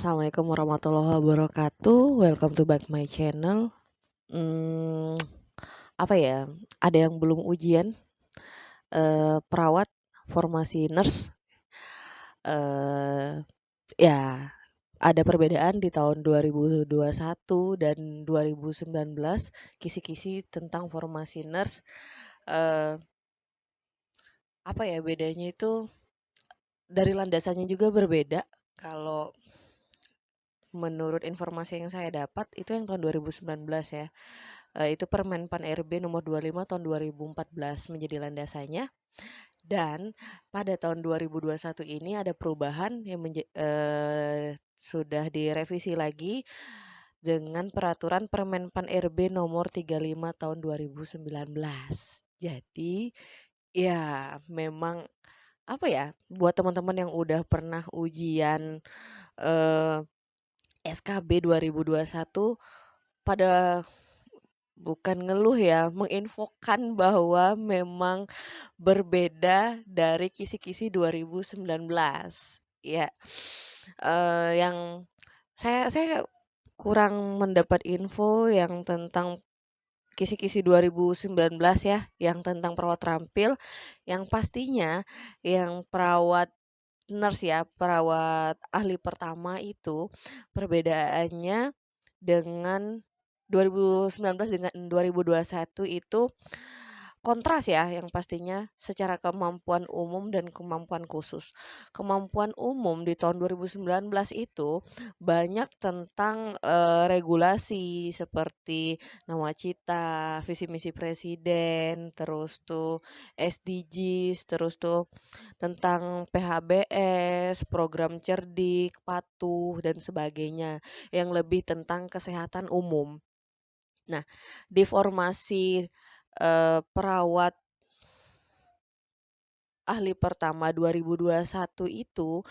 Assalamualaikum warahmatullahi wabarakatuh. Welcome to back my channel. Mmm, apa ya, ada yang belum ujian, perawat, formasi nurse, eee, ya ada perbedaan di tahun 2021 dan 2019, kisi-kisi tentang formasi nurse, eee, apa ya, bedanya itu dari landasannya juga berbeda. Kalau menurut informasi yang saya dapat itu yang tahun 2019 ya. Itu Permen Pan RB nomor 25 tahun 2014 menjadi landasannya, dan pada tahun 2021 ini ada perubahan yang sudah direvisi lagi dengan peraturan Permen Pan RB nomor 35 tahun 2019. Jadi, ya memang apa ya, buat teman-teman yang udah pernah ujian, eee, SKB 2021 pada bukan ngeluh ya, menginfokan bahwa memang berbeda dari kisi-kisi 2019. Ya, yang saya kurang mendapat info yang tentang kisi-kisi 2019 ya, yang tentang perawat terampil, yang pastinya yang perawat nurse ya, perawat ahli pertama itu perbedaannya dengan 2019 dengan 2021 itu kontras ya, yang pastinya secara kemampuan umum dan kemampuan khusus. Kemampuan umum di tahun 2019 itu banyak tentang, regulasi seperti nawacita, visi misi presiden, terus tuh SDGs, terus tuh tentang PHBS, program cerdik, patuh, dan sebagainya, yang lebih tentang kesehatan umum. Nah, di formasi, perawat ahli pertama 2021 itu,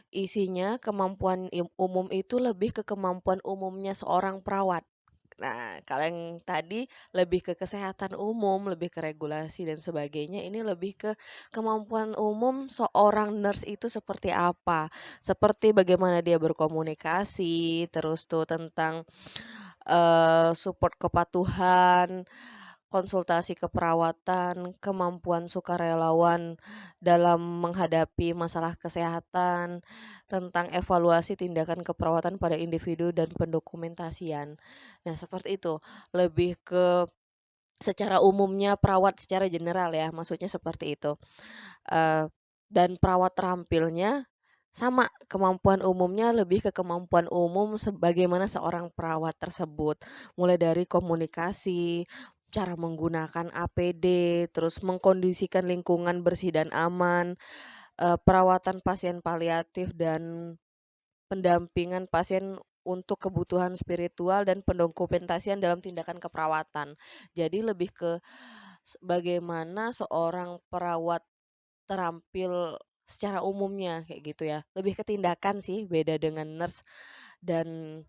isinya kemampuan umum itu lebih ke kemampuan umumnya seorang perawat. Nah, kalau yang tadi lebih ke kesehatan umum, lebih ke regulasi dan sebagainya, ini lebih ke kemampuan umum seorang nurse itu seperti apa. Seperti bagaimana dia berkomunikasi, terus tuh tentang, support kepatuhan, konsultasi keperawatan, kemampuan sukarelawan dalam menghadapi masalah kesehatan, tentang evaluasi tindakan keperawatan pada individu dan pendokumentasian. Nah, seperti itu. Lebih ke secara umumnya perawat secara general ya, maksudnya seperti itu. Eee, dan perawat terampilnya sama, kemampuan umumnya lebih ke kemampuan umum sebagaimana seorang perawat tersebut. Mulai dari komunikasi, cara menggunakan APD, terus mengkondisikan lingkungan bersih dan aman, perawatan pasien paliatif dan pendampingan pasien untuk kebutuhan spiritual dan pendokumentasian dalam tindakan keperawatan. Jadi lebih ke bagaimana seorang perawat terampil secara umumnya kayak gitu ya. Lebih ke tindakan sih, beda dengan nurse dan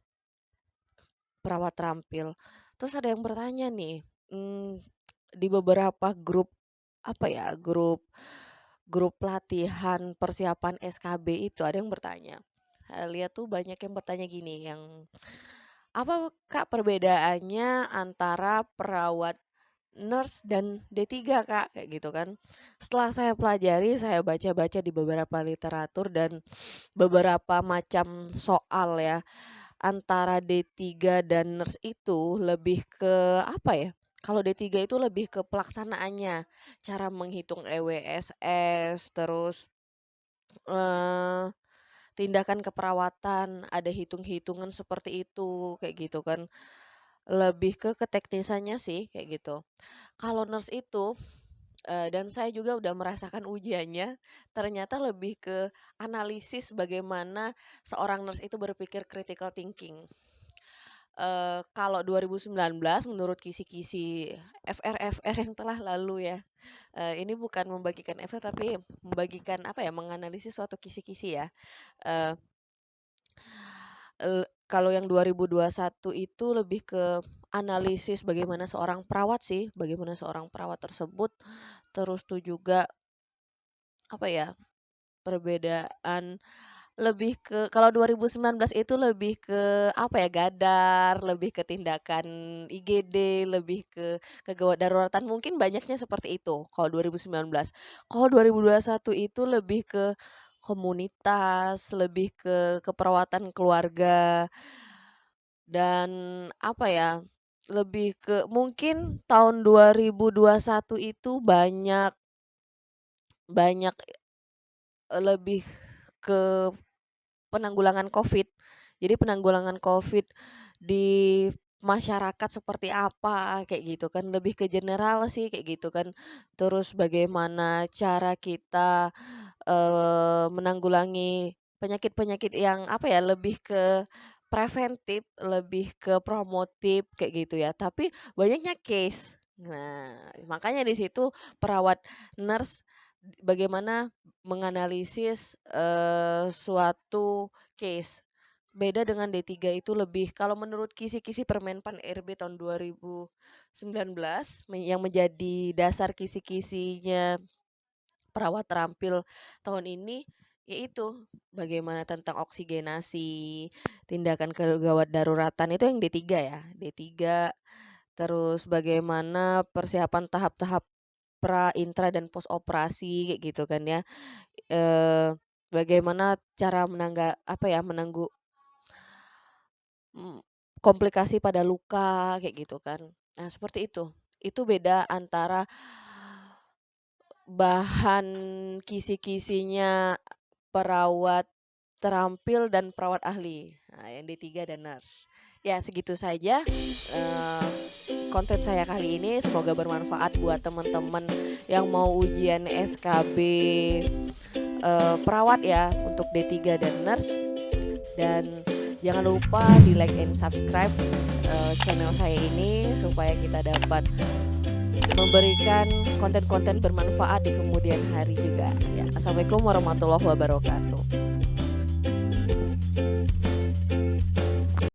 perawat terampil. Terus ada yang bertanya nih, di beberapa grup apa ya, grup pelatihan persiapan SKB itu ada yang bertanya. Saya lihat tuh banyak yang bertanya gini, yang apa Kak perbedaannya antara perawat nurse dan D3 Kak, kayak gitu kan. Setelah saya pelajari, saya baca-baca di beberapa literatur dan beberapa macam soal ya, antara D3 dan nurse itu lebih ke apa ya, kalau D3 itu lebih ke pelaksanaannya, cara menghitung EWSS, terus, eee, tindakan keperawatan, ada hitung-hitungan seperti itu, kayak gitu kan. Lebih ke keteknisannya sih, kayak gitu. Kalau nurse itu, dan saya juga udah merasakan ujiannya, ternyata lebih ke analisis bagaimana seorang nurse itu berpikir critical thinking. Kalau 2019 menurut kisi-kisi FR-FR yang telah lalu ya, ini bukan membagikan FR tapi membagikan apa ya, menganalisis suatu kisi-kisi ya. Eee, kalau yang 2021 itu lebih ke analisis bagaimana seorang perawat sih, bagaimana seorang perawat tersebut, terus tuh juga apa ya, perbedaan Lebih ke kalau 2019 itu lebih ke, apa ya, gadar, lebih ke tindakan IGD, lebih ke kegawat daruratan, mungkin banyaknya seperti itu kalau 2019. Kalau 2021 itu lebih ke komunitas, lebih ke keperawatan keluarga, dan apa ya, lebih ke mungkin tahun 2021 itu banyak banyak, lebih ke penanggulangan Covid. Jadi penanggulangan Covid di masyarakat seperti apa, kayak gitu kan, lebih ke general sih kayak gitu kan. Terus bagaimana cara kita, menanggulangi penyakit-penyakit yang apa ya, lebih ke preventif, lebih ke promotif kayak gitu ya, tapi banyaknya case. Nah, makanya di situ perawat, nurse, bagaimana menganalisis, suatu case. Beda dengan D3 itu lebih kalau menurut kisi-kisi Permenpan RB tahun 2019 yang menjadi dasar kisi-kisinya perawat terampil tahun ini, yaitu bagaimana tentang oksigenasi, tindakan kegawat daruratan itu yang D3 ya, D3, terus bagaimana persiapan tahap-tahap pra, intra, dan pos operasi kayak gitu kan ya. Bagaimana cara apa ya, mmm, komplikasi pada luka kayak gitu kan. Nah seperti itu. Itu beda antara bahan kisi-kisinya perawat terampil dan perawat ahli. Nah yang D3 dan nurse. Ya segitu saja, konten saya kali ini, semoga bermanfaat buat teman-teman yang mau ujian SKB, perawat ya untuk D3 dan nurse. Dan jangan lupa di-like and subscribe, channel saya ini supaya kita dapat memberikan konten-konten bermanfaat di kemudian hari juga ya. Assalamualaikum warahmatullahi wabarakatuh.